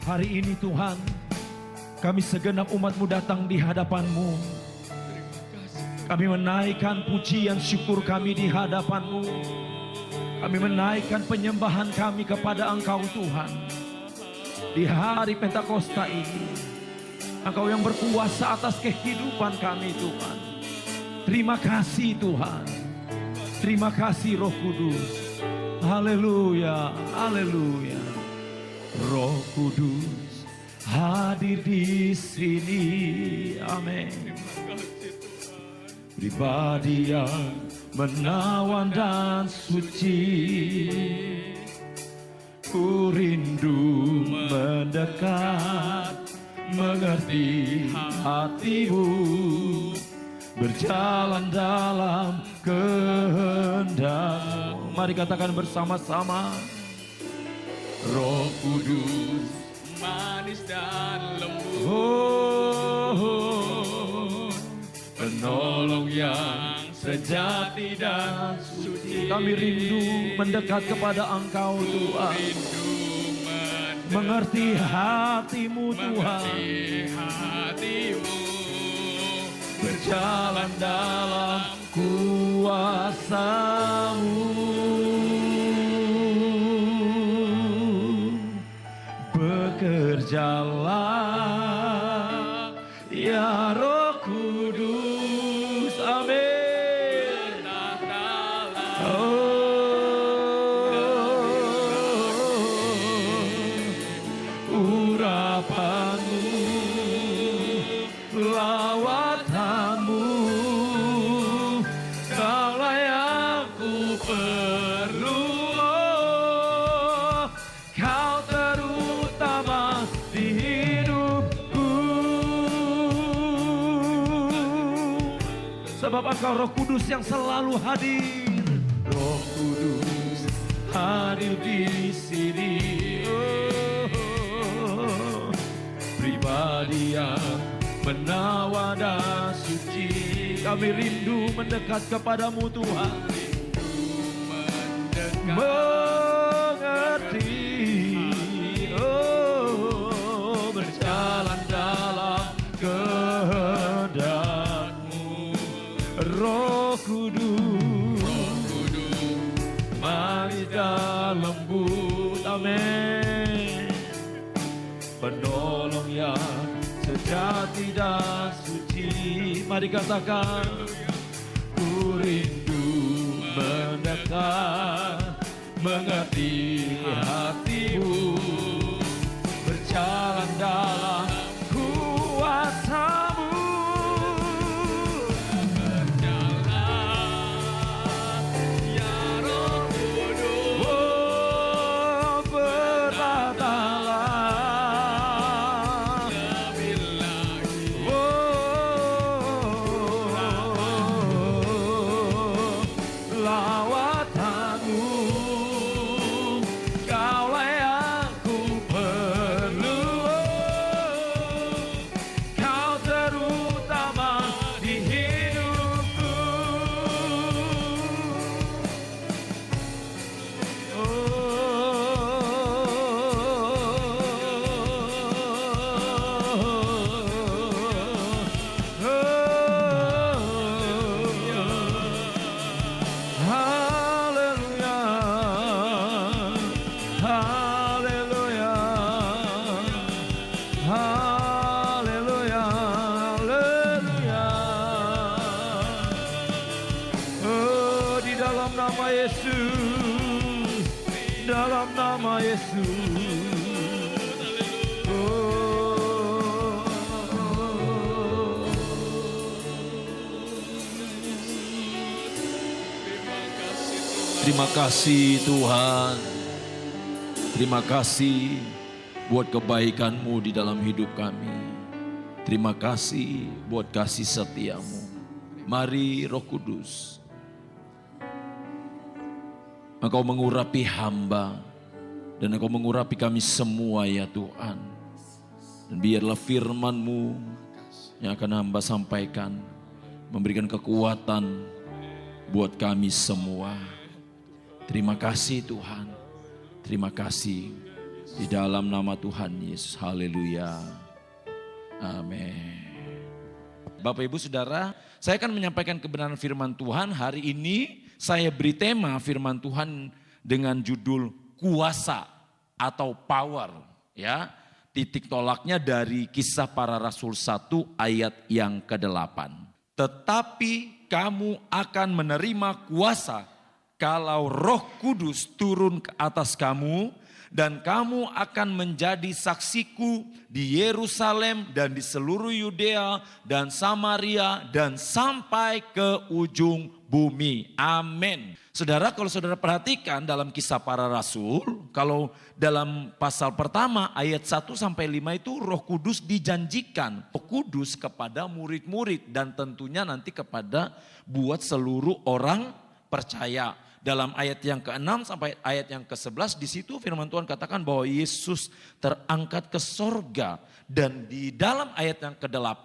Hari ini Tuhan, kami segenap umat-Mu datang di hadapan-Mu. Kami menaikkan pujian syukur kami di hadapan-Mu. Kami menaikkan penyembahan kami kepada Engkau Tuhan. Di hari Pentakosta ini, Engkau yang berkuasa atas kehidupan kami Tuhan. Terima kasih Tuhan. Terima kasih Roh Kudus. Haleluya, haleluya. Roh Kudus hadir di sini. Amin. Pribadi yang menawan dan suci, ku rindu mendekat, mengerti hatimu, berjalan dalam kehendak-Mu. Mari katakan bersama-sama. Roh Kudus manis dan lembut, penolong yang sejati dan suci. Kami rindu mendekat kepada Engkau Tuhan, mengerti hatimu Tuhan, berjalan dalam kuasa-Mu. Bekerjalah ya Roh Kudus, amin. Urapan-Mu, lawatan-Mu, Kaulah yang ku perlu. Kau terutama di hidupku, sebab Engkau Roh Kudus yang selalu hadir. Roh Kudus hadir di sini. Pribadi yang menawan dan suci, kami rindu mendekat kepadamu Tuhan. Mengerti, berjalan dalam kehendak-Mu. Roh Kudus, manis dan lembut, amin. Penolong yang sejati dan suci. Mari katakan, ku rindu mendekat, mengerti hatimu, berjalan dalam kuasa-Mu. Berjalan ya Roh Kudus, oh berkatalah lebih lagi, oh lawatan-Mu, Kaulah yang ku perlu. Kau terutama di hidupku. Haleluya, haleluya, haleluya, haleluya. Oh, di dalam nama Yesus, dalam nama Yesus. Terima kasih Tuhan. Terima kasih buat kebaikan-Mu di dalam hidup kami. Terima kasih buat kasih setia-Mu. Mari Roh Kudus, Engkau mengurapi hamba dan Engkau mengurapi kami semua ya Tuhan. Dan biarlah firman-Mu yang akan hamba sampaikan memberikan kekuatan buat kami semua. Terima kasih Tuhan. Terima kasih Di dalam nama Tuhan Yesus, haleluya. Amin. Bapak Ibu Saudara, saya akan menyampaikan kebenaran firman Tuhan. Hari ini saya beri tema firman Tuhan dengan judul kuasa atau power. Ya, titik tolaknya dari Kisah Para Rasul 1 ayat yang ke-8. Tetapi kamu akan menerima kuasa kalau Roh Kudus turun ke atas kamu, dan kamu akan menjadi saksiku di Yerusalem dan di seluruh Yudea dan Samaria dan sampai ke ujung bumi. Amin. Saudara, kalau saudara perhatikan dalam Kisah Para Rasul, kalau dalam pasal pertama ayat 1 sampai 5 itu Roh Kudus dijanjikan. Roh Kudus kepada murid-murid dan tentunya nanti kepada buat seluruh orang percaya. Dalam ayat yang ke-6 sampai ayat yang ke-11 di situ firman Tuhan katakan bahwa Yesus terangkat ke sorga. Dan di dalam ayat yang ke-8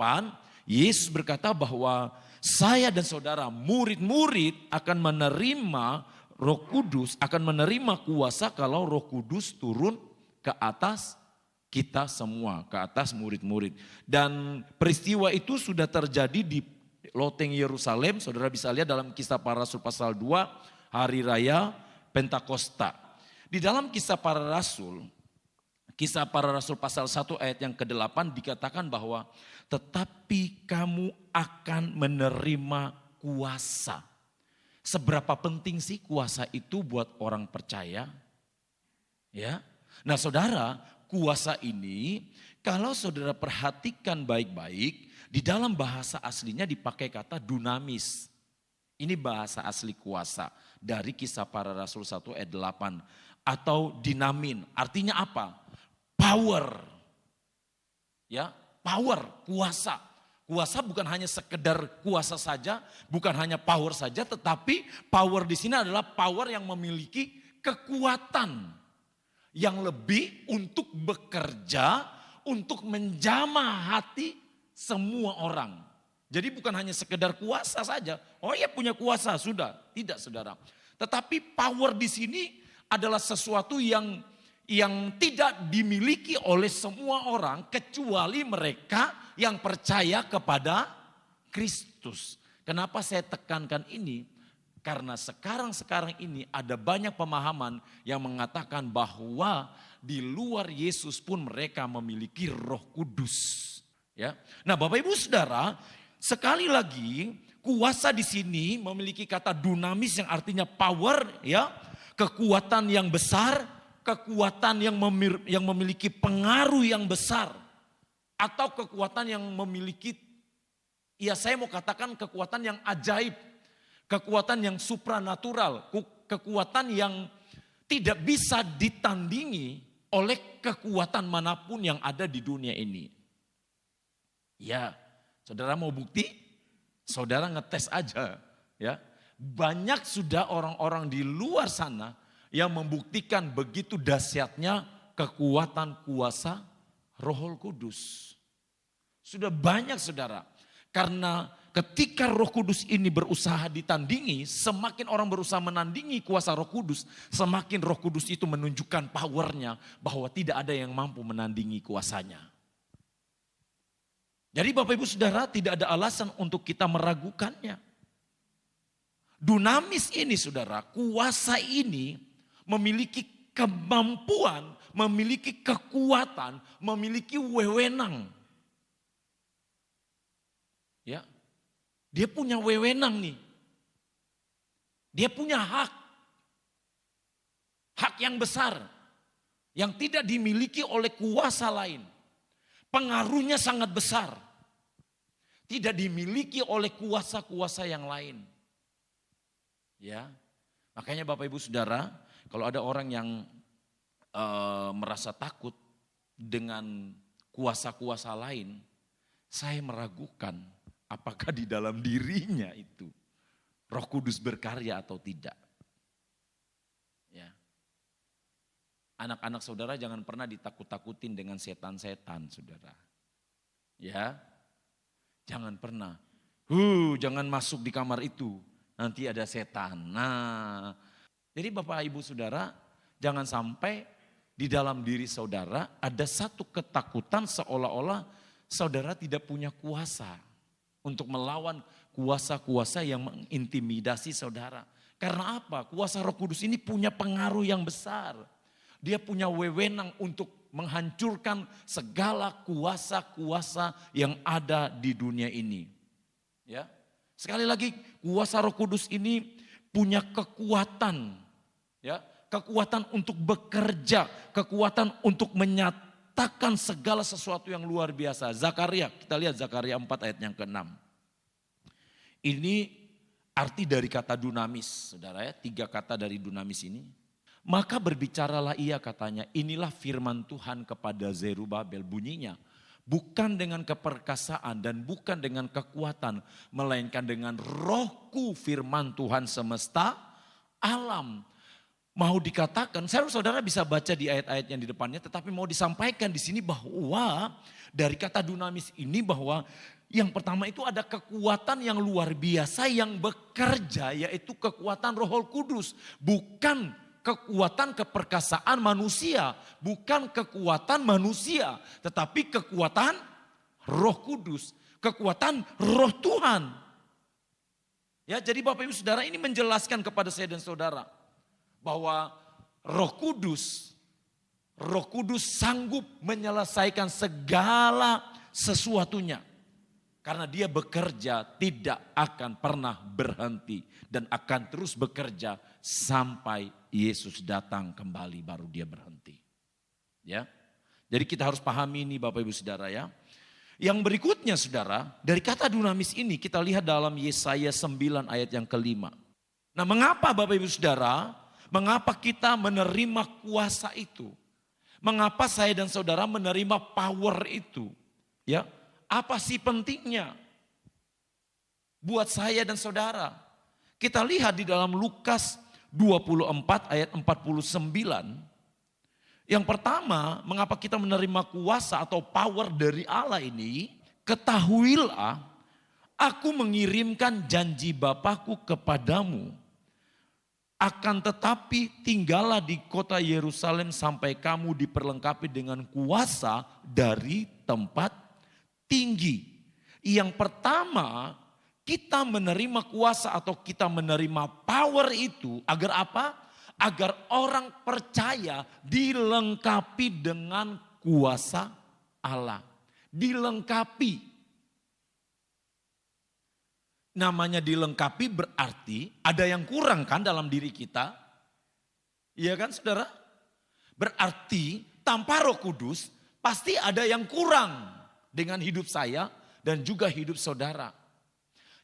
Yesus berkata bahwa saya dan saudara murid-murid akan menerima Roh Kudus, akan menerima kuasa kalau Roh Kudus turun ke atas kita semua, ke atas murid-murid. Dan peristiwa itu sudah terjadi di loteng Yerusalem. Saudara bisa lihat dalam Kisah Para Rasul pasal 2, Hari Raya Pentakosta. Di dalam Kisah Para Rasul pasal 1 ayat yang ke-8 dikatakan bahwa tetapi kamu akan menerima kuasa. Seberapa penting sih kuasa itu buat orang percaya? Ya. Nah, saudara, kuasa ini kalau saudara perhatikan baik-baik, di dalam bahasa aslinya dipakai kata dunamis. Ini bahasa asli kuasa dari Kisah Para Rasul 1 ayat 8. Atau dinamin, artinya apa? Power. Ya, power, kuasa. Kuasa bukan hanya sekedar kuasa saja, bukan hanya power saja, tetapi power di sini adalah power yang memiliki kekuatan yang lebih untuk bekerja, untuk menjamah hati semua orang. Jadi bukan hanya sekedar kuasa saja. Oh ya punya kuasa, sudah. Tidak saudara. Tetapi power di sini adalah sesuatu yang tidak dimiliki oleh semua orang kecuali mereka yang percaya kepada Kristus. Kenapa saya tekankan ini? Karena sekarang ini ada banyak pemahaman yang mengatakan bahwa di luar Yesus pun mereka memiliki Roh Kudus. Ya. Nah, Bapak Ibu Saudara, sekali lagi, kuasa di sini memiliki kata dunamis yang artinya power, ya, kekuatan yang besar, kekuatan yang memiliki pengaruh yang besar, atau kekuatan yang memiliki, ya saya mau katakan kekuatan yang ajaib, kekuatan yang supranatural, kekuatan yang tidak bisa ditandingi oleh kekuatan manapun yang ada di dunia ini. Ya. Saudara mau bukti? Saudara ngetes aja, ya. Banyak sudah orang-orang di luar sana yang membuktikan begitu dahsyatnya kekuatan kuasa Roh Kudus. Sudah banyak saudara. Karena ketika Roh Kudus ini berusaha ditandingi, semakin orang berusaha menandingi kuasa Roh Kudus, semakin Roh Kudus itu menunjukkan powernya bahwa tidak ada yang mampu menandingi kuasanya. Jadi Bapak Ibu Saudara tidak ada alasan untuk kita meragukannya. Dunamis ini saudara, kuasa ini memiliki kemampuan, memiliki kekuatan, memiliki wewenang. Ya, dia punya wewenang nih. Dia punya hak. Hak yang besar. Yang tidak dimiliki oleh kuasa lain. Pengaruhnya sangat besar. Tidak dimiliki oleh kuasa-kuasa yang lain. Ya. Makanya Bapak Ibu Saudara, kalau ada orang yang merasa takut dengan kuasa-kuasa lain, saya meragukan apakah di dalam dirinya itu Roh Kudus berkarya atau tidak. Ya. Anak-anak saudara jangan pernah ditakut-takutin dengan setan-setan saudara. Ya, jangan pernah. Jangan masuk di kamar itu, nanti ada setan. Nah, jadi Bapak Ibu Saudara jangan sampai di dalam diri saudara ada satu ketakutan seolah-olah saudara tidak punya kuasa untuk melawan kuasa-kuasa yang mengintimidasi saudara. Karena apa? Kuasa Roh Kudus ini punya pengaruh yang besar. Dia punya wewenang untuk menghancurkan segala kuasa-kuasa yang ada di dunia ini. Ya. Sekali lagi, kuasa Roh Kudus ini punya kekuatan, ya, kekuatan untuk bekerja, kekuatan untuk menyatakan segala sesuatu yang luar biasa. Zakaria, kita lihat Zakaria 4 ayat yang ke-6. Ini arti dari kata dunamis, saudara ya, 3 kata dari dunamis ini. Maka berbicaralah ia katanya, inilah firman Tuhan kepada Zerubabel, bunyinya. Bukan dengan keperkasaan dan bukan dengan kekuatan, melainkan dengan rohku firman Tuhan semesta alam. Mau dikatakan, saudara bisa baca di ayat-ayat yang di depannya, tetapi mau disampaikan di sini bahwa dari kata dunamis ini bahwa yang pertama itu ada kekuatan yang luar biasa yang bekerja, yaitu kekuatan Roh Kudus, bukan kekuatan keperkasaan manusia, bukan kekuatan manusia, tetapi kekuatan Roh Kudus, kekuatan Roh Tuhan. Ya, jadi Bapak Ibu Saudara ini menjelaskan kepada saya dan saudara bahwa Roh Kudus sanggup menyelesaikan segala sesuatunya. Karena dia bekerja tidak akan pernah berhenti dan akan terus bekerja sampai Yesus datang kembali baru dia berhenti. Ya. Jadi kita harus pahami ini Bapak Ibu Saudara ya. Yang berikutnya saudara, dari kata dunamis ini kita lihat dalam Yesaya 9 ayat yang ke-5. Nah, mengapa Bapak Ibu Saudara, mengapa kita menerima kuasa itu? Mengapa saya dan saudara menerima power itu? Ya. Apa sih pentingnya buat saya dan saudara? Kita lihat di dalam Lukas 24 ayat 49. Yang pertama, mengapa kita menerima kuasa atau power dari Allah ini? Ketahuilah, aku mengirimkan janji Bapakku kepadamu. Akan tetapi tinggallah di kota Yerusalem sampai kamu diperlengkapi dengan kuasa dari tempat tinggi. Yang pertama, kita menerima kuasa atau kita menerima power itu agar apa? Agar orang percaya dilengkapi dengan kuasa Allah. Dilengkapi. Namanya dilengkapi berarti ada yang kurang kan dalam diri kita? Iya kan saudara? Berarti tanpa Roh Kudus pasti ada yang kurang dengan hidup saya dan juga hidup saudara.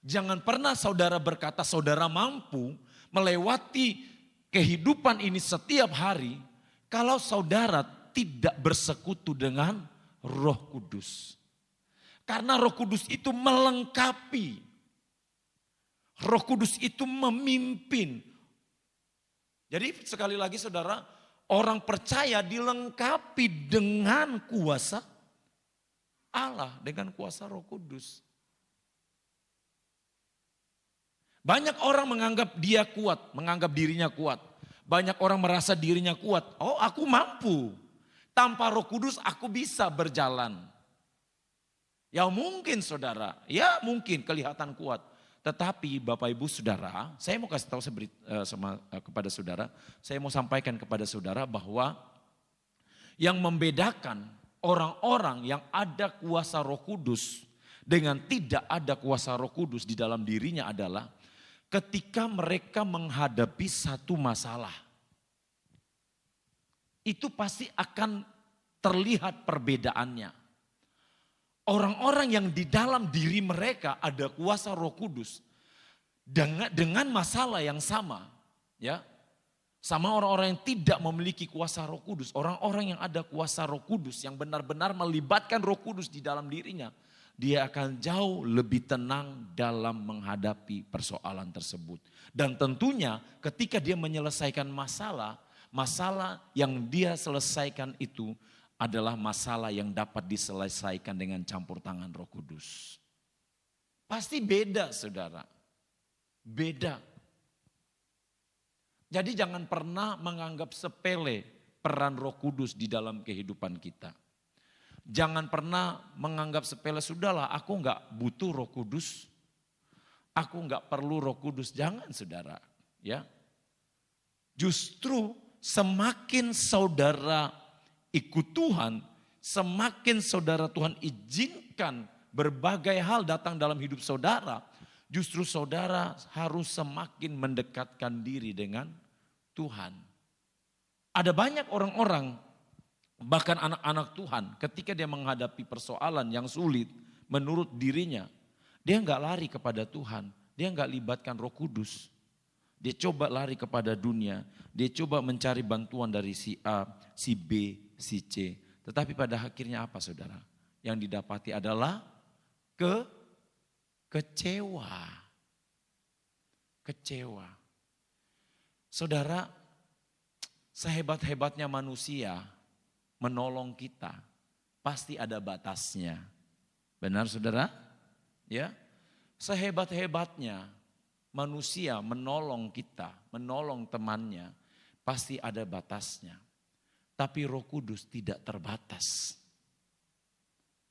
Jangan pernah saudara berkata saudara mampu melewati kehidupan ini setiap hari kalau saudara tidak bersekutu dengan Roh Kudus. Karena Roh Kudus itu melengkapi. Roh Kudus itu memimpin. Jadi sekali lagi saudara, orang percaya dilengkapi dengan kuasa Allah, dengan kuasa Roh Kudus. Banyak orang menganggap dia kuat, menganggap dirinya kuat. Banyak orang merasa dirinya kuat. Oh, aku mampu. Tanpa Roh Kudus aku bisa berjalan. Ya mungkin saudara, ya mungkin kelihatan kuat. Tetapi Bapak Ibu Saudara, saya mau kasih tahu kepada saudara, saya mau sampaikan kepada saudara bahwa yang membedakan orang-orang yang ada kuasa Roh Kudus dengan tidak ada kuasa Roh Kudus di dalam dirinya adalah ketika mereka menghadapi satu masalah. Itu pasti akan terlihat perbedaannya. Orang-orang yang di dalam diri mereka ada kuasa Roh Kudus dengan masalah yang sama, ya. Sama orang-orang yang tidak memiliki kuasa Roh Kudus. Orang-orang yang ada kuasa Roh Kudus yang benar-benar melibatkan Roh Kudus di dalam dirinya. Dia akan jauh lebih tenang dalam menghadapi persoalan tersebut. Dan tentunya ketika dia menyelesaikan masalah yang dia selesaikan itu adalah masalah yang dapat diselesaikan dengan campur tangan Roh Kudus. Pasti beda saudara. Beda. Jadi jangan pernah menganggap sepele peran Roh Kudus di dalam kehidupan kita. Jangan pernah menganggap sepele, sudahlah aku enggak butuh Roh Kudus. Aku enggak perlu Roh Kudus. Jangan saudara. Ya. Justru semakin saudara ikut Tuhan, semakin saudara Tuhan izinkan berbagai hal datang dalam hidup saudara, justru saudara harus semakin mendekatkan diri dengan Tuhan. Ada banyak orang-orang, bahkan anak-anak Tuhan, ketika dia menghadapi persoalan yang sulit menurut dirinya, dia enggak lari kepada Tuhan, dia enggak libatkan Roh Kudus. Dia coba lari kepada dunia, dia coba mencari bantuan dari si A, si B, si C. Tetapi pada akhirnya apa saudara? Yang didapati adalah kecewa. Kecewa. Saudara, sehebat-hebatnya manusia menolong kita, pasti ada batasnya. Benar saudara? Ya. Sehebat-hebatnya manusia menolong kita, menolong temannya, pasti ada batasnya. Tapi Roh Kudus tidak terbatas.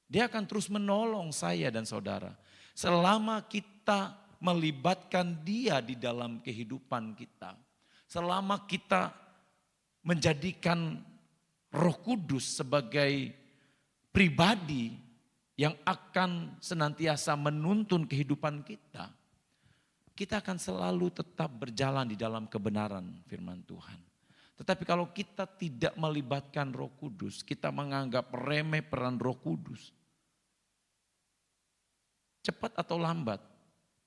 Dia akan terus menolong saya dan saudara. Selama kita melibatkan dia di dalam kehidupan kita. Selama kita menjadikan Roh Kudus sebagai pribadi yang akan senantiasa menuntun kehidupan kita. Kita akan selalu tetap berjalan di dalam kebenaran firman Tuhan. Tetapi kalau kita tidak melibatkan Roh Kudus, kita menganggap remeh peran Roh Kudus. Cepat atau lambat,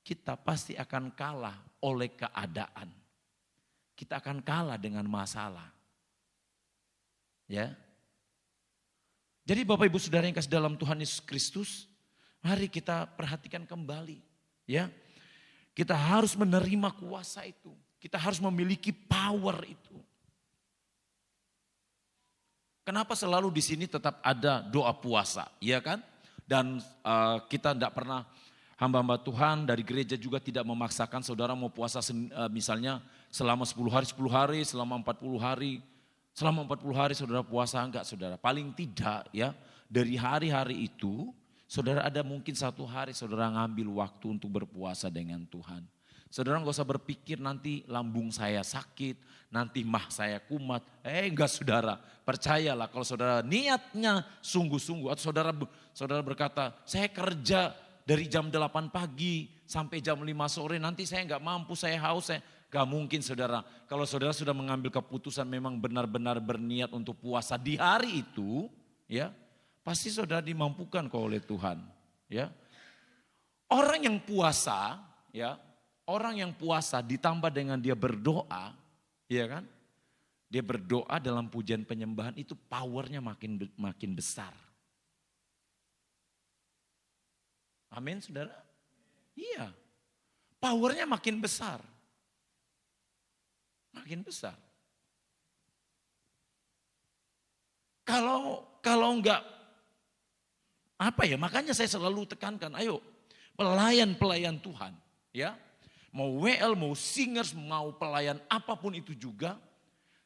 kita pasti akan kalah oleh keadaan. Kita akan kalah dengan masalah. Ya. Jadi Bapak Ibu Saudara yang kasih dalam Tuhan Yesus Kristus, mari kita perhatikan kembali. Ya. Kita harus menerima kuasa itu. Kita harus memiliki power itu. Kenapa selalu di sini tetap ada doa puasa, ya kan? Dan kita tidak pernah, hamba-hamba Tuhan dari gereja juga tidak memaksakan saudara mau puasa misalnya selama 10 hari, selama 40 hari. Selama 40 hari saudara puasa, enggak saudara. Paling tidak ya, dari hari-hari itu saudara ada mungkin 1 hari saudara ngambil waktu untuk berpuasa dengan Tuhan. Saudara enggak usah berpikir nanti lambung saya sakit, nanti mah saya kumat. Enggak saudara, percayalah kalau saudara niatnya sungguh-sungguh. Atau saudara berkata, saya kerja dari jam 8 pagi sampai jam 5 sore, nanti saya enggak mampu, saya haus. Enggak mungkin saudara. Kalau saudara sudah mengambil keputusan memang benar-benar berniat untuk puasa di hari itu, ya pasti saudara dimampukan kok oleh Tuhan. Ya. Orang yang puasa, ya, orang yang puasa ditambah dengan dia berdoa, ya kan? Dia berdoa dalam pujian penyembahan itu powernya makin besar. Amin, saudara? Iya, powernya makin besar. Makin besar. Kalau enggak, apa ya, makanya saya selalu tekankan, ayo pelayan-pelayan Tuhan, ya. Mau WL, mau singers, mau pelayan apapun itu juga,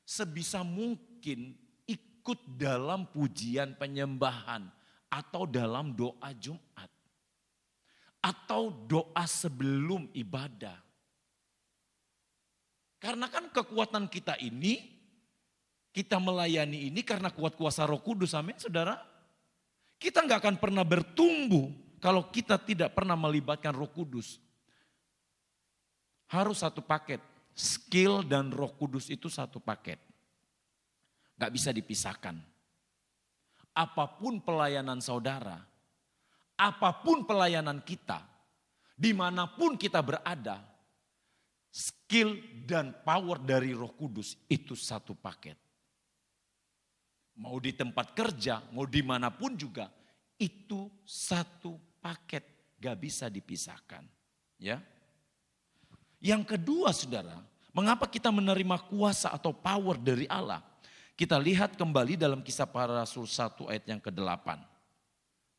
sebisa mungkin ikut dalam pujian penyembahan atau dalam doa Jumat. Atau doa sebelum ibadah. Karena kan kekuatan kita ini, kita melayani ini karena kuat kuasa Roh Kudus, amin saudara. Kita nggak akan pernah bertumbuh kalau kita tidak pernah melibatkan Roh Kudus. Harus satu paket, skill dan Roh Kudus itu satu paket. Gak bisa dipisahkan. Apapun pelayanan saudara, apapun pelayanan kita, dimanapun kita berada, skill dan power dari Roh Kudus itu satu paket. Mau di tempat kerja, mau dimanapun juga, itu satu paket, gak bisa dipisahkan. Ya. Yang kedua saudara, mengapa kita menerima kuasa atau power dari Allah? Kita lihat kembali dalam Kisah Para Rasul 1 ayat yang ke-8.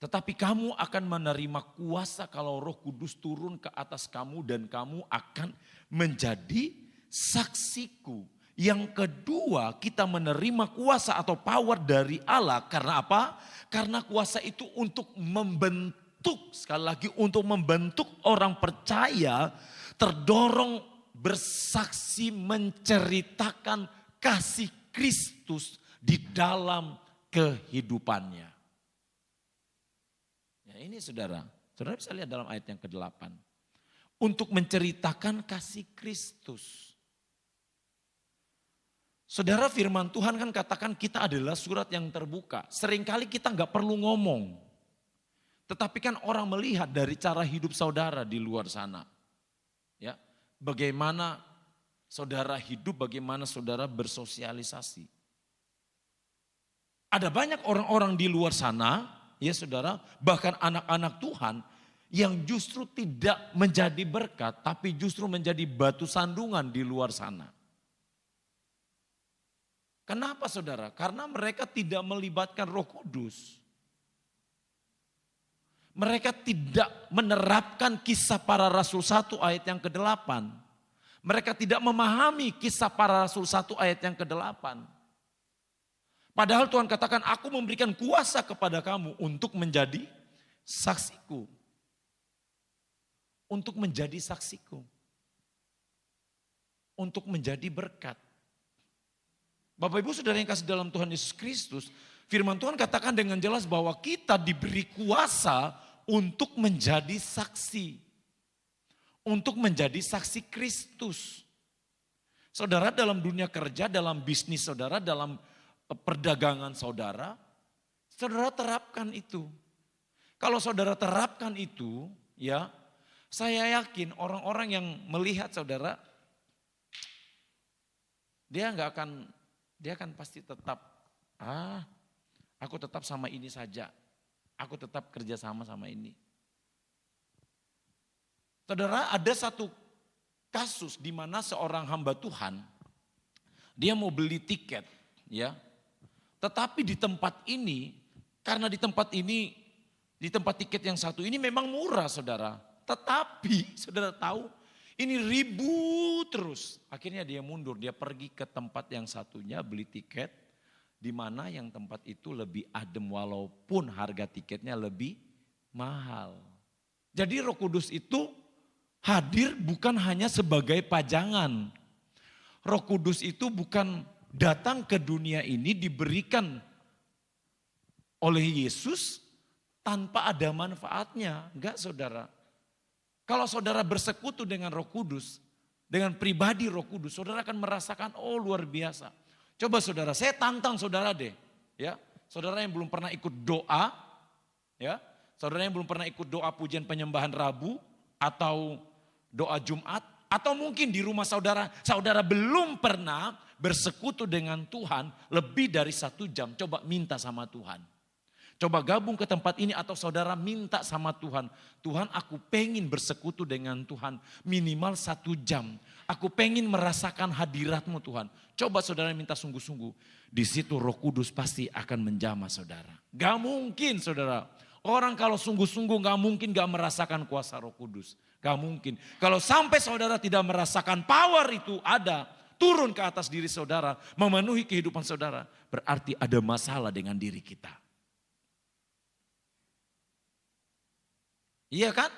Tetapi kamu akan menerima kuasa kalau Roh Kudus turun ke atas kamu dan kamu akan menjadi saksiku Yang kedua, kita menerima kuasa atau power dari Allah. Karena apa? Karena kuasa itu untuk membentuk, sekali lagi untuk membentuk orang percaya, terdorong bersaksi menceritakan kasih Kristus di dalam kehidupannya. Ya ini saudara bisa lihat dalam ayat yang ke-8. Untuk menceritakan kasih Kristus. Saudara, firman Tuhan kan katakan kita adalah surat yang terbuka. Seringkali kita nggak perlu ngomong. Tetapi kan orang melihat dari cara hidup saudara di luar sana. Ya, bagaimana saudara hidup, bagaimana saudara bersosialisasi. Ada banyak orang-orang di luar sana, ya saudara, bahkan anak-anak Tuhan yang justru tidak menjadi berkat, tapi justru menjadi batu sandungan di luar sana. Kenapa saudara? Karena mereka tidak melibatkan Roh Kudus. Mereka tidak menerapkan kisah para Rasul 1 ayat yang ke-8. Mereka tidak memahami kisah para Rasul 1 ayat yang ke-8. Padahal Tuhan katakan, aku memberikan kuasa kepada kamu untuk menjadi saksiku. Untuk menjadi saksiku. Untuk menjadi berkat. Bapak Ibu Saudara yang kasih dalam Tuhan Yesus Kristus, firman Tuhan katakan dengan jelas bahwa kita diberi kuasa untuk menjadi saksi. Untuk menjadi saksi Kristus. Saudara, dalam dunia kerja, dalam bisnis saudara, dalam perdagangan saudara, saudara terapkan itu. Kalau saudara terapkan itu, ya, saya yakin orang-orang yang melihat saudara, dia akan pasti tetap, aku tetap sama ini saja. Aku tetap kerja sama ini. Saudara, ada satu kasus di mana seorang hamba Tuhan, dia mau beli tiket, ya. Tetapi di tempat ini, karena di tempat tiket yang satu ini memang murah saudara. Tetapi saudara tahu, ini ribut terus. Akhirnya dia mundur, dia pergi ke tempat yang satunya beli tiket. Di mana yang tempat itu lebih adem walaupun harga tiketnya lebih mahal. Jadi Roh Kudus itu hadir bukan hanya sebagai pajangan. Roh Kudus itu bukan datang ke dunia ini diberikan oleh Yesus tanpa ada manfaatnya. Enggak saudara. Kalau saudara bersekutu dengan Roh Kudus, dengan pribadi Roh Kudus, saudara akan merasakan, oh luar biasa. Coba saudara, saya tantang saudara deh. Ya, saudara yang belum pernah ikut doa, ya, saudara yang belum pernah ikut doa pujian penyembahan Rabu, atau doa Jumat, atau mungkin di rumah saudara belum pernah bersekutu dengan Tuhan lebih dari 1 jam. Coba minta sama Tuhan. Coba gabung ke tempat ini atau saudara minta sama Tuhan. Tuhan, aku pengen bersekutu dengan Tuhan minimal 1 jam. Aku pengen merasakan hadirat-Mu Tuhan. Coba saudara minta sungguh-sungguh. Di situ Roh Kudus pasti akan menjamah saudara. Gak mungkin saudara. Orang kalau sungguh-sungguh gak mungkin gak merasakan kuasa Roh Kudus. Gak mungkin. Kalau sampai saudara tidak merasakan power itu ada. Turun ke atas diri saudara. Memenuhi kehidupan saudara. Berarti ada masalah dengan diri kita. Iya kan?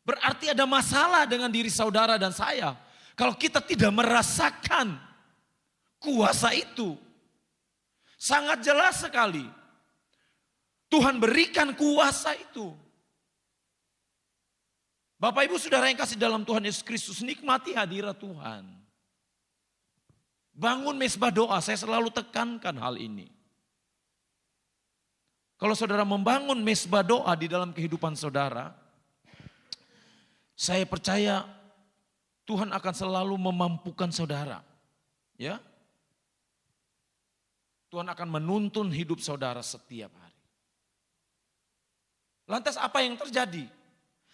Berarti ada masalah dengan diri saudara dan saya. Kalau kita tidak merasakan kuasa itu. Sangat jelas sekali. Tuhan berikan kuasa itu. Bapak Ibu Saudara yang kasih dalam Tuhan Yesus Kristus, nikmati hadirat Tuhan. Bangun mesbah doa, saya selalu tekankan hal ini. Kalau saudara membangun mesbah doa di dalam kehidupan saudara, saya percaya Tuhan akan selalu memampukan saudara. Ya. Tuhan akan menuntun hidup saudara setiap hari. Lantas apa yang terjadi?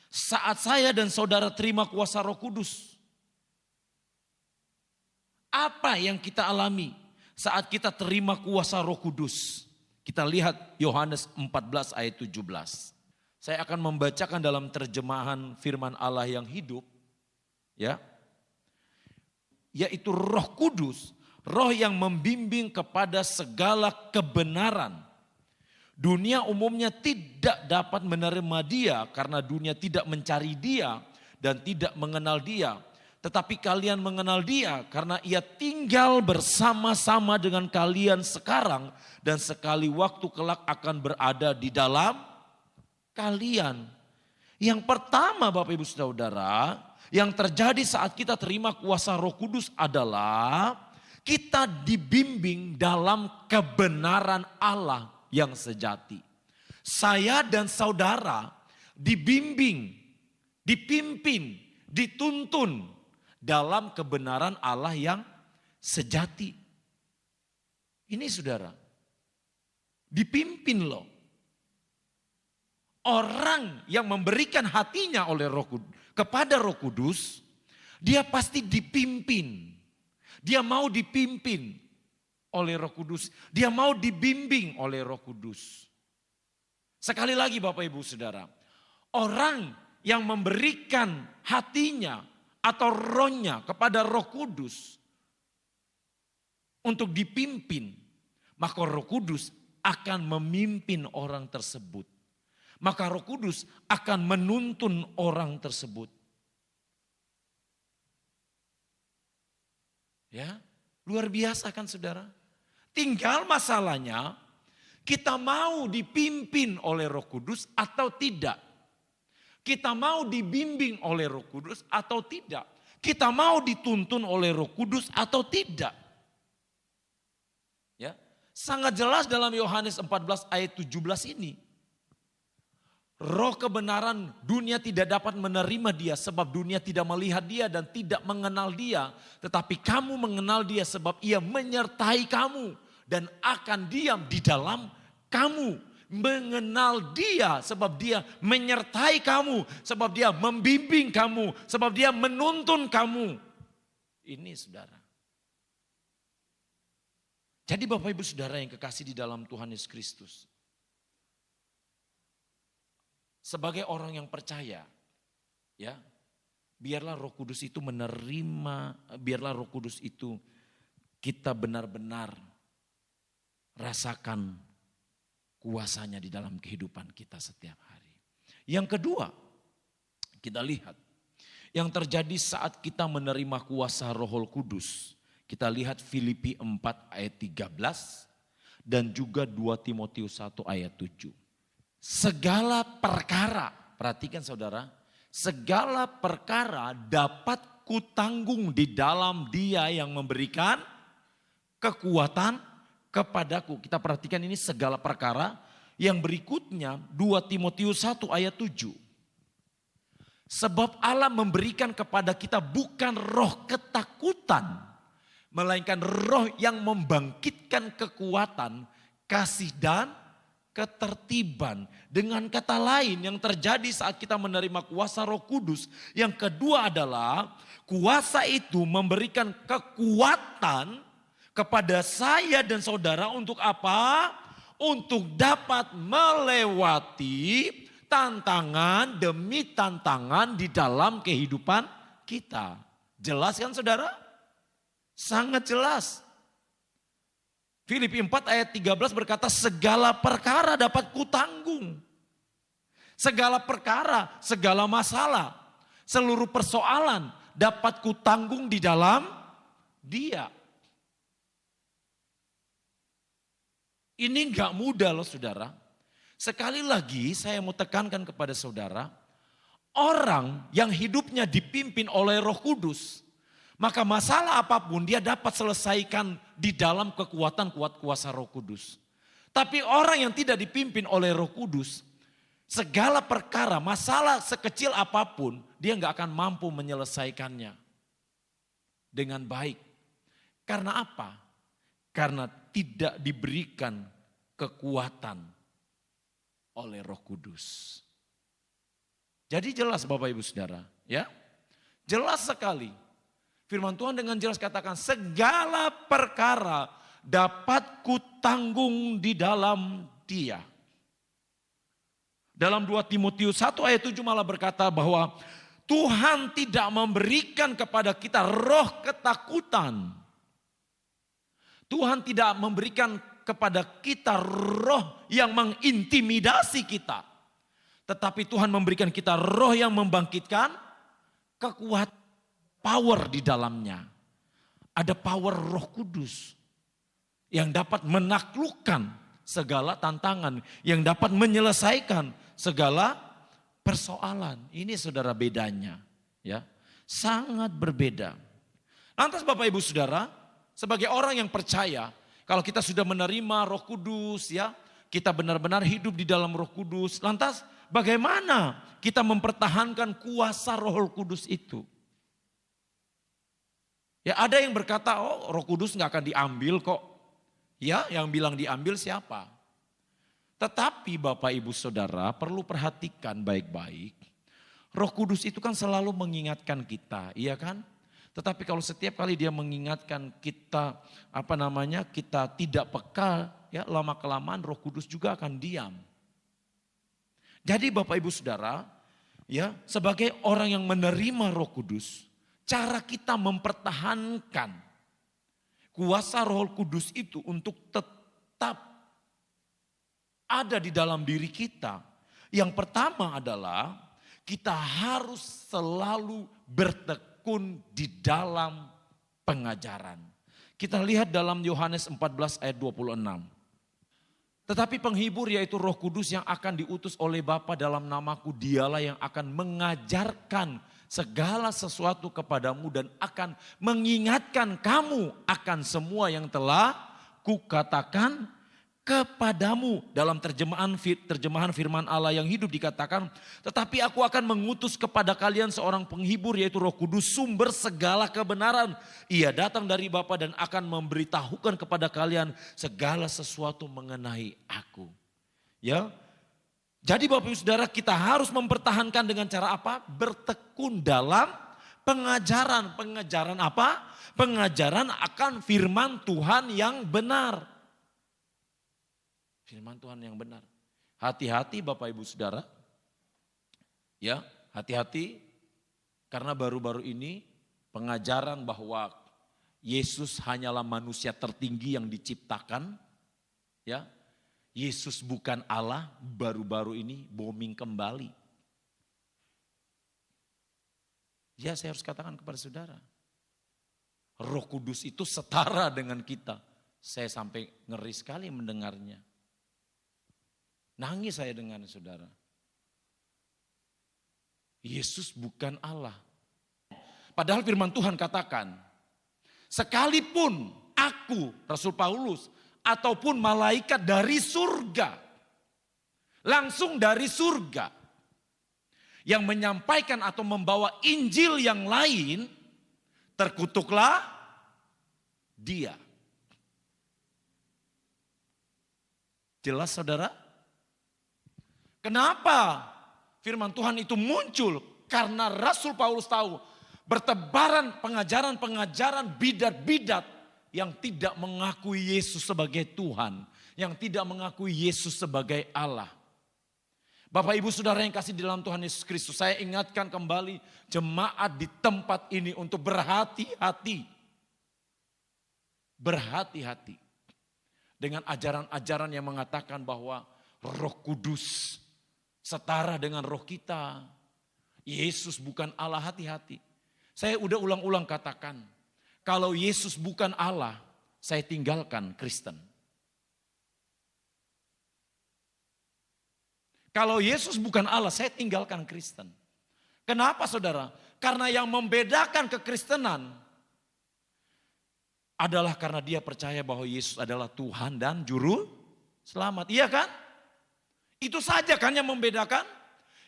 Saat saya dan saudara terima kuasa Roh Kudus, apa yang kita alami saat kita terima kuasa Roh Kudus? Kita lihat Yohanes 14 ayat 17. Saya akan membacakan dalam terjemahan firman Allah yang hidup. Ya. yaitu Roh Kudus, Roh yang membimbing kepada segala kebenaran. Dunia umumnya tidak dapat menerima Dia karena dunia tidak mencari Dia dan tidak mengenal Dia. Tetapi kalian mengenal Dia karena Ia tinggal bersama-sama dengan kalian sekarang dan sekali waktu kelak akan berada di dalam kalian. Yang pertama Bapak Ibu Saudara, yang terjadi saat kita terima kuasa Roh Kudus adalah kita dibimbing dalam kebenaran Allah yang sejati. Saya dan saudara dibimbing, dipimpin, dituntun dalam kebenaran Allah yang sejati. Ini saudara, dipimpin loh. Orang yang memberikan hatinya oleh kepada Roh Kudus, dia pasti dipimpin. Dia mau dipimpin oleh Roh Kudus. Dia mau dibimbing oleh Roh Kudus. Sekali lagi Bapak Ibu Saudara, orang yang memberikan hatinya atau rohnya kepada Roh Kudus untuk dipimpin, maka Roh Kudus akan memimpin orang tersebut. Maka Roh Kudus akan menuntun orang tersebut. Ya, luar biasa kan saudara? Tinggal masalahnya kita mau dipimpin oleh Roh Kudus atau tidak. Kita mau dibimbing oleh Roh Kudus atau tidak. Kita mau dituntun oleh Roh Kudus atau tidak. Ya, sangat jelas dalam Yohanes 14 ayat 17 ini. Roh kebenaran, dunia tidak dapat menerima Dia sebab dunia tidak melihat Dia dan tidak mengenal Dia. Tetapi kamu mengenal Dia sebab Ia menyertai kamu dan akan diam di dalam kamu. Mengenal Dia sebab Dia menyertai kamu, sebab Dia membimbing kamu, sebab Dia menuntun kamu. Ini saudara. Jadi Bapak Ibu Saudara yang kekasih di dalam Tuhan Yesus Kristus. Sebagai orang yang percaya, ya, biarlah Roh Kudus itu biarlah Roh Kudus itu kita benar-benar rasakan kuasanya di dalam kehidupan kita setiap hari. Yang kedua, kita lihat yang terjadi saat kita menerima kuasa Roh Kudus. Kita lihat Filipi 4 ayat 13 dan juga 2 Timotius 1 ayat 7. Segala perkara, perhatikan saudara, segala perkara dapat kutanggung di dalam Dia yang memberikan kekuatan kepadaku. Kita perhatikan ini segala perkara. Yang berikutnya 2 Timotius 1 ayat 7. Sebab Allah memberikan kepada kita bukan roh ketakutan, melainkan roh yang membangkitkan kekuatan, kasih dan ketertiban. Dengan kata lain yang terjadi saat kita menerima kuasa Roh Kudus. Yang kedua adalah kuasa itu memberikan kekuatan kepada saya dan saudara untuk apa? Untuk dapat melewati tantangan demi tantangan di dalam kehidupan kita. Jelas kan saudara? Sangat jelas. Filipi 4 ayat 13 berkata segala perkara dapat kutanggung. Segala perkara, segala masalah, seluruh persoalan dapat kutanggung di dalam Dia. Ini enggak mudah loh saudara. Sekali lagi saya mau tekankan kepada saudara. Orang yang hidupnya dipimpin oleh Roh Kudus. Maka masalah apapun dia dapat selesaikan di dalam kekuatan kuasa Roh Kudus. Tapi orang yang tidak dipimpin oleh Roh Kudus, segala perkara, masalah sekecil apapun, dia nggak akan mampu menyelesaikannya dengan baik. Karena apa? Karena tidak diberikan kekuatan oleh Roh Kudus. Jadi jelas Bapak Ibu Saudara, ya. Jelas sekali. Firman Tuhan dengan jelas katakan segala perkara dapat kutanggung di dalam Dia. Dalam 2 Timotius 1 ayat 7 malah berkata bahwa Tuhan tidak memberikan kepada kita roh ketakutan. Tuhan tidak memberikan kepada kita roh yang mengintimidasi kita. Tetapi Tuhan memberikan kita roh yang membangkitkan kekuatan, power di dalamnya. Ada power Roh Kudus yang dapat menaklukkan segala tantangan, yang dapat menyelesaikan segala persoalan. Ini saudara bedanya, ya. Sangat berbeda. Lantas Bapak Ibu Saudara, sebagai orang yang percaya, kalau kita sudah menerima Roh Kudus, ya, kita benar-benar hidup di dalam Roh Kudus. Lantas bagaimana kita mempertahankan kuasa Roh Kudus itu? Ya, ada yang berkata, oh Roh Kudus nggak akan diambil kok. Ya, yang bilang diambil siapa? Tetapi Bapak Ibu Saudara perlu perhatikan baik-baik. Roh Kudus itu kan selalu mengingatkan kita, iya kan? Tetapi kalau setiap kali dia mengingatkan kita, kita tidak peka, ya lama-kelamaan Roh Kudus juga akan diam. Jadi Bapak Ibu Saudara, ya sebagai orang yang menerima Roh Kudus, cara kita mempertahankan kuasa Roh Kudus itu untuk tetap ada di dalam diri kita. Yang pertama adalah kita harus selalu bertekun di dalam pengajaran. Kita lihat dalam Yohanes 14 ayat 26. Tetapi penghibur yaitu Roh Kudus yang akan diutus oleh Bapa dalam namaku, dialah yang akan mengajarkan segala sesuatu kepadamu dan akan mengingatkan kamu akan semua yang telah kukatakan kepadamu. Dalam terjemahan firman Allah yang hidup dikatakan, tetapi aku akan mengutus kepada kalian seorang penghibur yaitu Roh Kudus, sumber segala kebenaran. Ia datang dari Bapa dan akan memberitahukan kepada kalian segala sesuatu mengenai aku. Ya. Jadi Bapak Ibu Saudara, kita harus mempertahankan dengan cara apa? Bertekun dalam pengajaran. Pengajaran apa? Pengajaran akan firman Tuhan yang benar. Firman Tuhan yang benar. Hati-hati Bapak Ibu Saudara. Ya, hati-hati karena baru-baru ini pengajaran bahwa Yesus hanyalah manusia tertinggi yang diciptakan. Ya. Yesus bukan Allah, baru-baru ini booming kembali. Ya, saya harus katakan kepada saudara. Roh Kudus itu setara dengan kita. Saya sampai ngeri sekali mendengarnya. Nangis saya dengan saudara. Yesus bukan Allah. Padahal firman Tuhan katakan, sekalipun aku, Rasul Paulus, ataupun malaikat dari surga, langsung dari surga, yang menyampaikan atau membawa Injil yang lain, terkutuklah dia. Jelas saudara? Kenapa firman Tuhan itu muncul? Karena Rasul Paulus tahu bertebaran pengajaran-pengajaran bidat-bidat yang tidak mengakui Yesus sebagai Tuhan, yang tidak mengakui Yesus sebagai Allah. Bapak Ibu Saudara yang kasih di dalam Tuhan Yesus Kristus, saya ingatkan kembali jemaat di tempat ini untuk berhati-hati. Berhati-hati dengan ajaran-ajaran yang mengatakan bahwa Roh Kudus setara dengan roh kita. Yesus bukan Allah, hati-hati. Saya udah ulang-ulang katakan, kalau Yesus bukan Allah, saya tinggalkan Kristen. Kalau Yesus bukan Allah, saya tinggalkan Kristen. Kenapa saudara? Karena yang membedakan kekristenan adalah karena dia percaya bahwa Yesus adalah Tuhan dan Juru Selamat. Iya kan? Itu saja kan yang membedakan.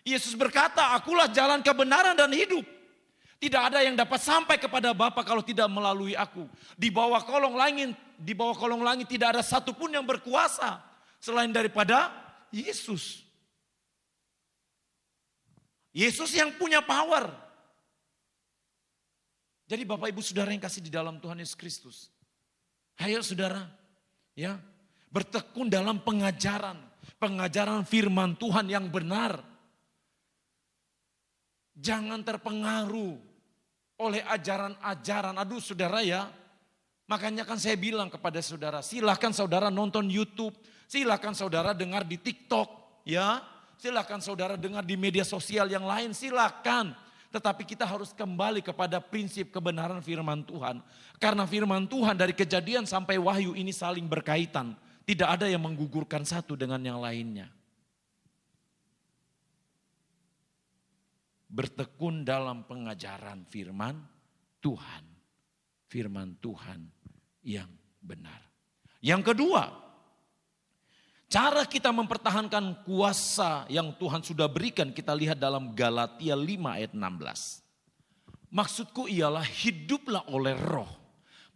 Yesus berkata, akulah jalan kebenaran dan hidup. Tidak ada yang dapat sampai kepada Bapa kalau tidak melalui aku. Di bawah kolong langit tidak ada satupun yang berkuasa selain daripada Yesus. Yesus yang punya power. Jadi Bapak Ibu Saudara yang kasih di dalam Tuhan Yesus Kristus. Ayo saudara, ya, bertekun dalam pengajaran firman Tuhan yang benar. Jangan terpengaruh oleh ajaran-ajaran. Aduh saudara ya, makanya kan saya bilang kepada saudara, silakan saudara nonton YouTube, silakan saudara dengar di TikTok, ya, silakan saudara dengar di media sosial yang lain, silakan. Tetapi kita harus kembali kepada prinsip kebenaran firman Tuhan. Karena firman Tuhan dari Kejadian sampai Wahyu ini saling berkaitan. Tidak ada yang menggugurkan satu dengan yang lainnya. Bertekun dalam pengajaran firman Tuhan. Firman Tuhan yang benar. Yang kedua, cara kita mempertahankan kuasa yang Tuhan sudah berikan, kita lihat dalam Galatia 5 ayat 16. Maksudku ialah hiduplah oleh roh,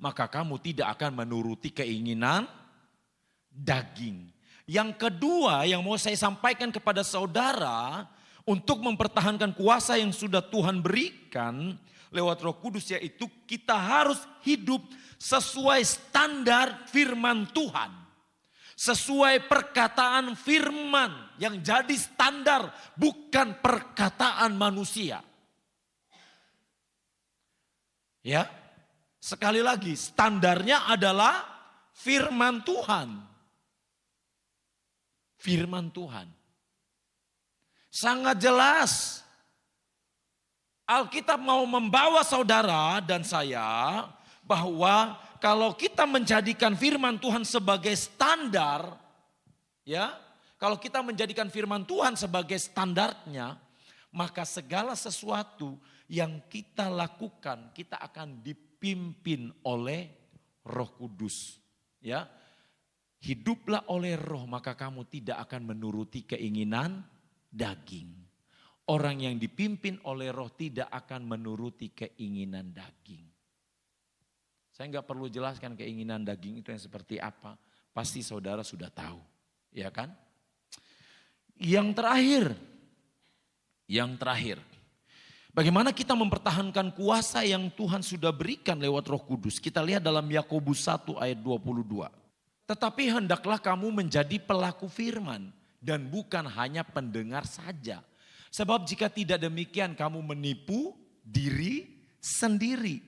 maka kamu tidak akan menuruti keinginan daging. Yang kedua yang mau saya sampaikan kepada saudara, untuk mempertahankan kuasa yang sudah Tuhan berikan lewat Roh Kudus, yaitu kita harus hidup sesuai standar firman Tuhan. Sesuai perkataan firman yang jadi standar, bukan perkataan manusia. Ya, sekali lagi standarnya adalah firman Tuhan. Firman Tuhan. Sangat jelas. Alkitab mau membawa saudara dan saya bahwa kalau kita menjadikan firman Tuhan sebagai standar, ya, kalau kita menjadikan firman Tuhan sebagai standarnya, maka segala sesuatu yang kita lakukan, kita akan dipimpin oleh Roh Kudus, ya. Hiduplah oleh roh, maka kamu tidak akan menuruti keinginan daging. Orang yang dipimpin oleh roh tidak akan menuruti keinginan daging. Saya nggak perlu jelaskan keinginan daging itu yang seperti apa. Pasti saudara sudah tahu, ya kan? Yang terakhir. Bagaimana kita mempertahankan kuasa yang Tuhan sudah berikan lewat Roh Kudus? Kita lihat dalam Yakobus 1 ayat 22. Tetapi hendaklah kamu menjadi pelaku firman dan bukan hanya pendengar saja. Sebab jika tidak demikian kamu menipu diri sendiri.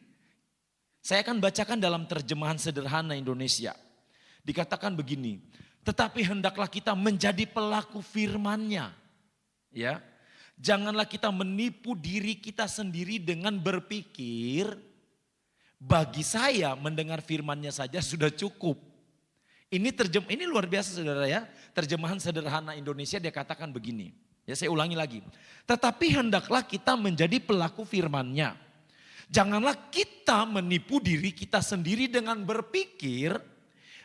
Saya akan bacakan dalam terjemahan sederhana Indonesia. Dikatakan begini, tetapi hendaklah kita menjadi pelaku firman-Nya. Ya, janganlah kita menipu diri kita sendiri dengan berpikir, bagi saya mendengar firman-Nya saja sudah cukup. Ini luar biasa saudara ya. Terjemahan sederhana Indonesia dia katakan begini. Ya saya ulangi lagi. Tetapi hendaklah kita menjadi pelaku firman-Nya. Janganlah kita menipu diri kita sendiri dengan berpikir,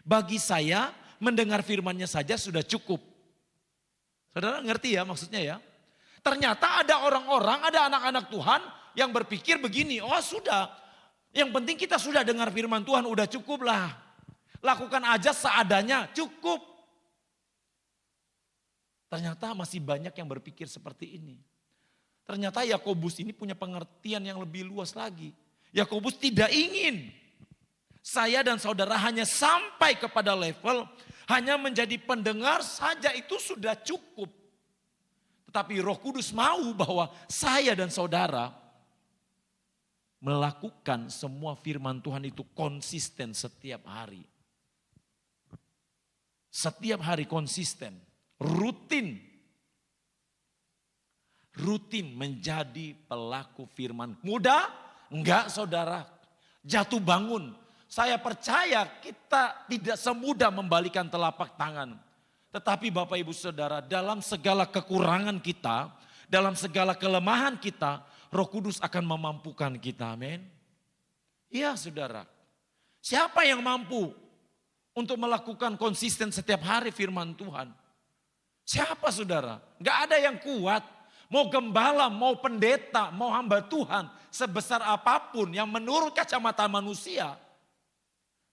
bagi saya mendengar firman-Nya saja sudah cukup. Saudara ngerti ya maksudnya ya. Ternyata ada orang-orang, ada anak-anak Tuhan yang berpikir begini, oh sudah. Yang penting kita sudah dengar firman Tuhan, udah cukup lah. Lakukan aja seadanya, cukup. Ternyata masih banyak yang berpikir seperti ini. Ternyata Yakobus ini punya pengertian yang lebih luas lagi. Yakobus tidak ingin saya dan saudara hanya sampai kepada level hanya menjadi pendengar saja, itu sudah cukup. Tetapi Roh Kudus mau bahwa saya dan saudara melakukan semua firman Tuhan itu konsisten setiap hari. Setiap hari konsisten, rutin menjadi pelaku firman. Mudah? Enggak saudara, jatuh bangun. Saya percaya kita tidak semudah membalikan telapak tangan. Tetapi Bapak Ibu Saudara, dalam segala kekurangan kita, dalam segala kelemahan kita, Roh Kudus akan memampukan kita, amin. Iya saudara, siapa yang mampu untuk melakukan konsisten setiap hari firman Tuhan? Siapa saudara? Gak ada yang kuat. Mau gembala, mau pendeta, mau hamba Tuhan. Sebesar apapun yang menurut kacamata manusia.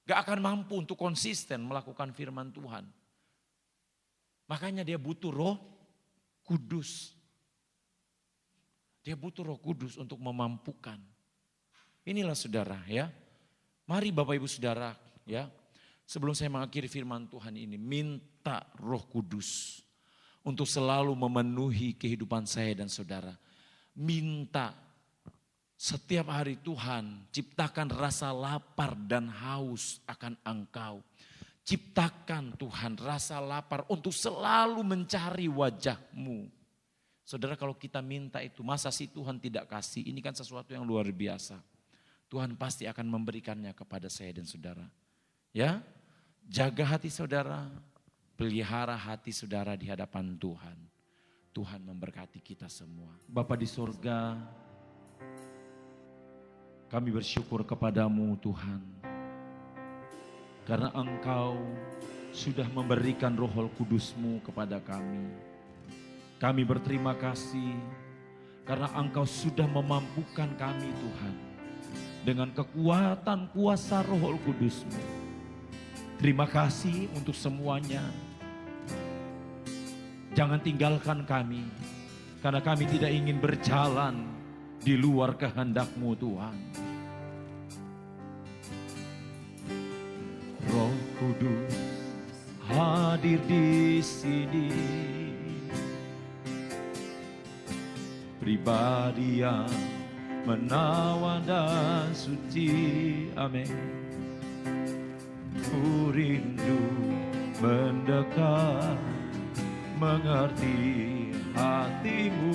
Gak akan mampu untuk konsisten melakukan firman Tuhan. Makanya dia butuh Roh Kudus. Dia butuh Roh Kudus untuk memampukan. Inilah saudara ya. Mari Bapak Ibu Saudara ya. Sebelum saya mengakhiri firman Tuhan ini, minta Roh Kudus untuk selalu memenuhi kehidupan saya dan saudara. minta setiap hari Tuhan ciptakan rasa lapar dan haus akan Engkau. Ciptakan Tuhan rasa lapar untuk selalu mencari wajah-Mu. Saudara, kalau kita minta itu, masa sih Tuhan tidak kasih? Ini kan sesuatu yang luar biasa. Tuhan pasti akan memberikannya kepada saya dan saudara. Ya, jaga hati saudara, pelihara hati saudara di hadapan Tuhan. Tuhan memberkati kita semua. Bapa di surga, kami bersyukur kepadamu Tuhan. Karena Engkau sudah memberikan Roh Kudus-Mu kepada kami. Kami berterima kasih karena Engkau sudah memampukan kami Tuhan. Dengan kekuatan kuasa Roh Kudus-Mu. Terima kasih untuk semuanya. Jangan tinggalkan kami. Karena kami tidak ingin berjalan di luar kehendak-Mu Tuhan. Roh Kudus hadir di sini. Pribadi yang menawan dan suci. Amin. Ku rindu mendekat, mengerti hati-Mu,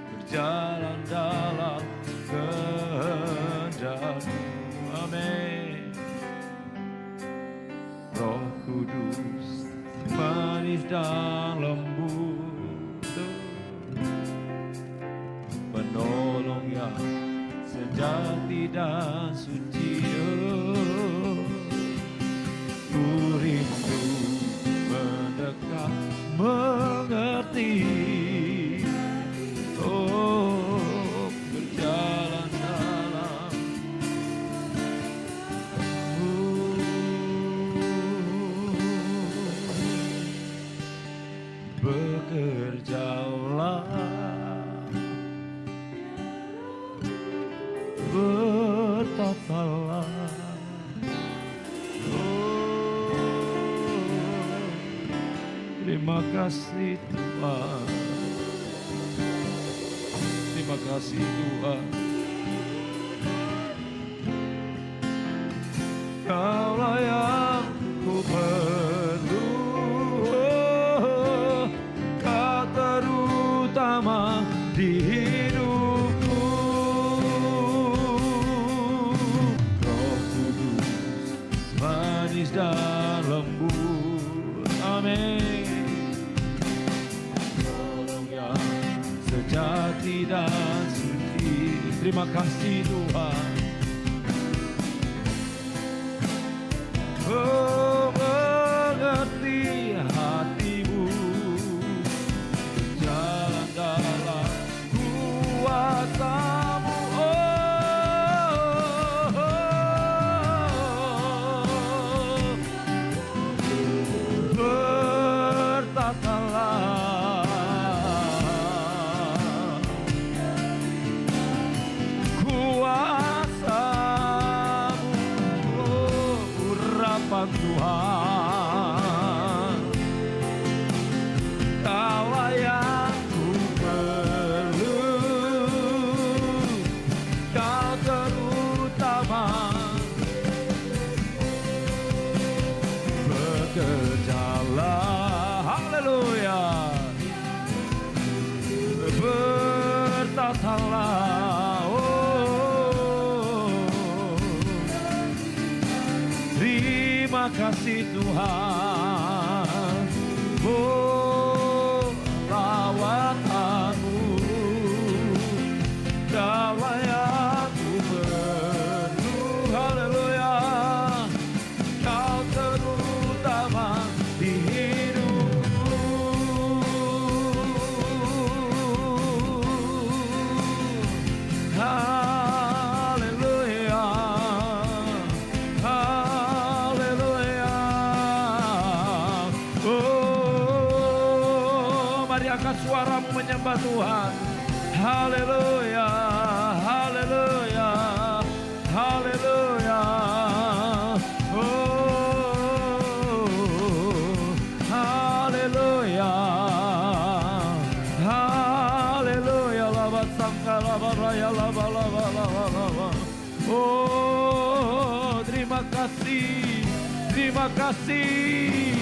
berjalan dalam kehendak-Mu. Amin. Roh Kudus manis dan lembut, penolong yang sejati dan suci. Ku rindu mendekat, mengerti, berjalan dalam bekerjalah, bertatalah. Terima kasih Tuhan. Terima kasih Tuhan. Kaulah yang ku perlu, Kau terutama di hidupku. Roh Kudus manis dan lembut. Amin. Sejati dan suci. Terima kasih Tuhan. Oh, mengerti hati-Mu, jalan dalam kuasa-Mu. Bertatalah Tuhan, Kaulah yang ku perlu, Kau terutama, bekerjalah, haleluya, bertatalah. Terima kasih Tuhan, oh lawatanmu, Kaulah yang ku perlu, haleluya, Kau terutama di hidupku. Angkat suaramu menyembah Tuhan. Haleluya, haleluya, haleluya. Oh, haleluya, haleluya. Oh, terima kasih. Terima kasih.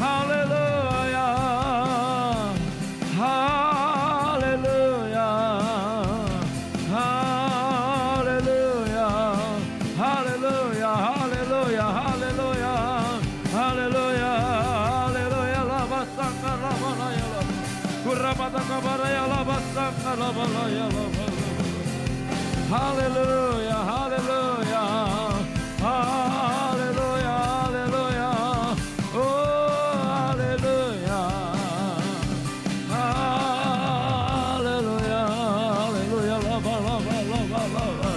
Haleluya. Haleluya. Haleluya. Haleluya. Haleluya. Haleluya. Haleluya. Haleluya. Labasanga labalaya. Kurabata kabaraya labasanga labalaya. Haleluya. Haleluya. Haleluya. Haleluya. Oh, haleluya. Haleluya. Haleluya. Laba, laba, laba, laba.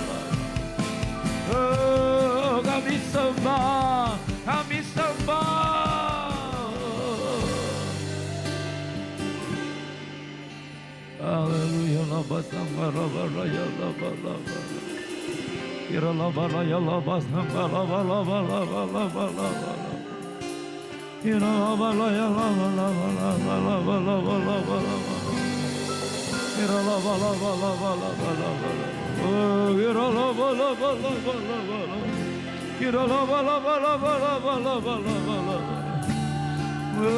Oh, kami sembah. Kami sembah. Haleluya. Laba, samba, laba, raya, laba, laba. Kira laba, raya, laba, samba, laba, laba, laba, laba, laba. Kira laba, raya, laba, laba, laba, laba, laba, laba, laba. Kira laba, laba, laba, laba, laba, laba. Oh, kira laba, laba, laba, laba, laba. Kira laba, laba, laba, laba, laba, laba, laba. Oh,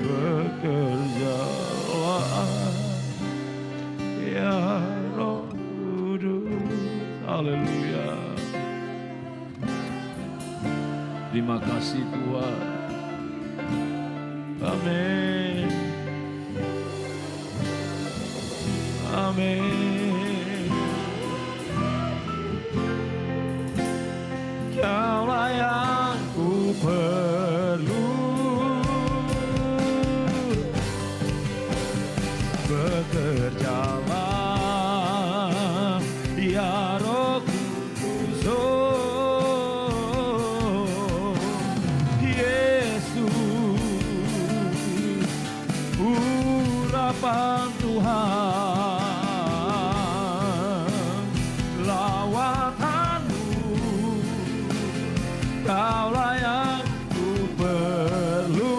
bekerjalah ya Roh Kudus. Haleluya. Terima kasih Tuhan. Amin. Amin. Kaulah yang ku perlu. Bekerjalah ya Roh Kudus. Oh, Yesus, urapan Tuhan, lawatanmu, kaulah yang ku perlu.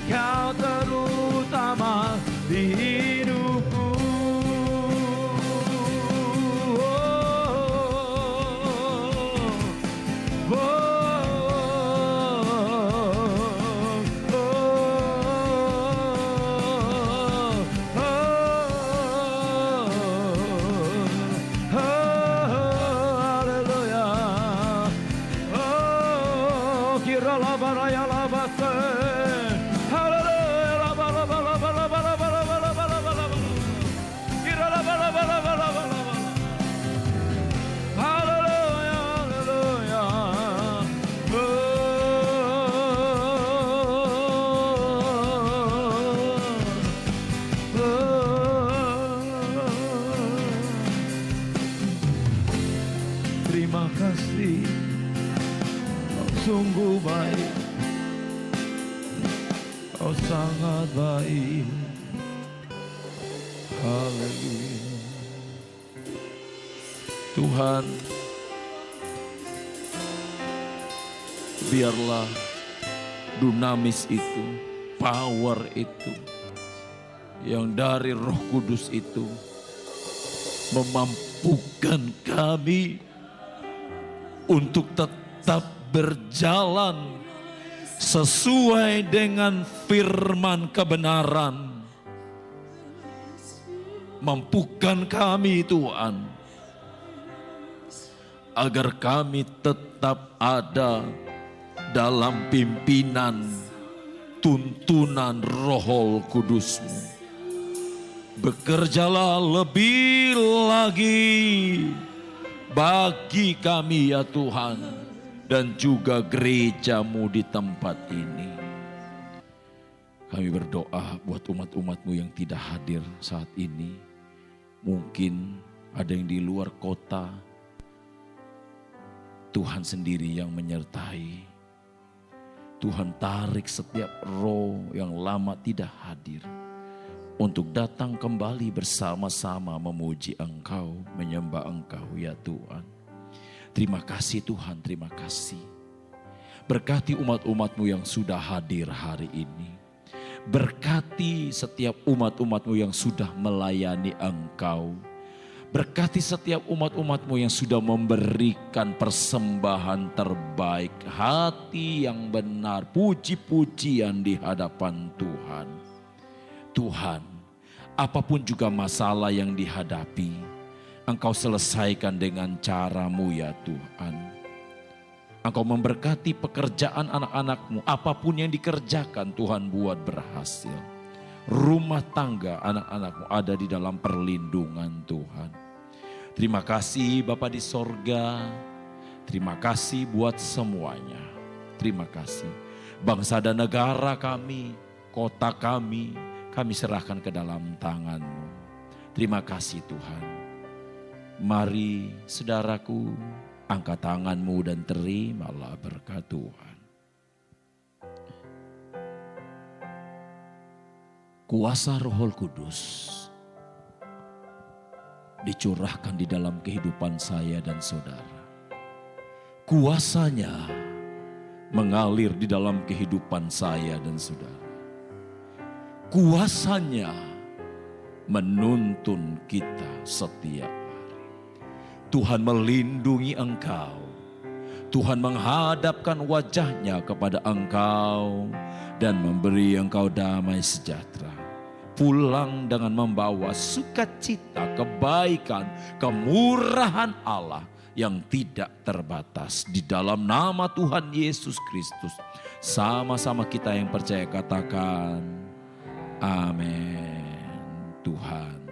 Kau terutama di hidupku. Terima kasih, Kau sungguh baik, Kau sangat baik. Haleluya. Tuhan, biarlah dunamis itu, power itu, yang dari Roh Kudus itu memampukan kami untuk tetap berjalan sesuai dengan firman kebenaran. Mampukan kami Tuhan, agar kami tetap ada dalam pimpinan tuntunan Roh Kudus-Mu. Bekerjalah lebih lagi bagi kami ya Tuhan, dan juga gereja-Mu di tempat ini. Kami berdoa buat umat-umat-Mu yang tidak hadir saat ini. Mungkin ada yang di luar kota, Tuhan sendiri yang menyertai. Tuhan tarik setiap roh yang lama tidak hadir untuk datang kembali bersama-sama memuji Engkau, menyembah Engkau ya Tuhan. Terima kasih Tuhan, terima kasih. Berkati umat-umat-Mu yang sudah hadir hari ini. Berkati setiap umat-umat-Mu yang sudah melayani Engkau. Berkati setiap umat-umat-Mu yang sudah memberikan persembahan terbaik. Hati yang benar, puji-pujian di hadapan Tuhan. Tuhan, apapun juga masalah yang dihadapi, Engkau selesaikan dengan cara-Mu ya Tuhan. Engkau memberkati pekerjaan anak-anak-Mu, apapun yang dikerjakan Tuhan buat berhasil. Rumah tangga anak-anak-Mu ada di dalam perlindungan Tuhan. Terima kasih Bapa di sorga, terima kasih buat semuanya. Terima kasih. Bangsa dan negara kami, kota kami serahkan ke dalam tangan-Mu. Terima kasih Tuhan. Mari saudaraku, angkat tanganmu dan terimalah berkat Tuhan. Kuasa Roh Kudus dicurahkan di dalam kehidupan saya dan saudara. Kuasanya mengalir di dalam kehidupan saya dan saudara. Kuasanya menuntun kita setiap hari. Tuhan melindungi engkau. Tuhan menghadapkan wajahnya kepada engkau dan memberi engkau damai sejahtera. Pulang dengan membawa sukacita, kebaikan, kemurahan Allah yang tidak terbatas. Di dalam nama Tuhan Yesus Kristus. Sama-sama kita yang percaya katakan, amin. Tuhan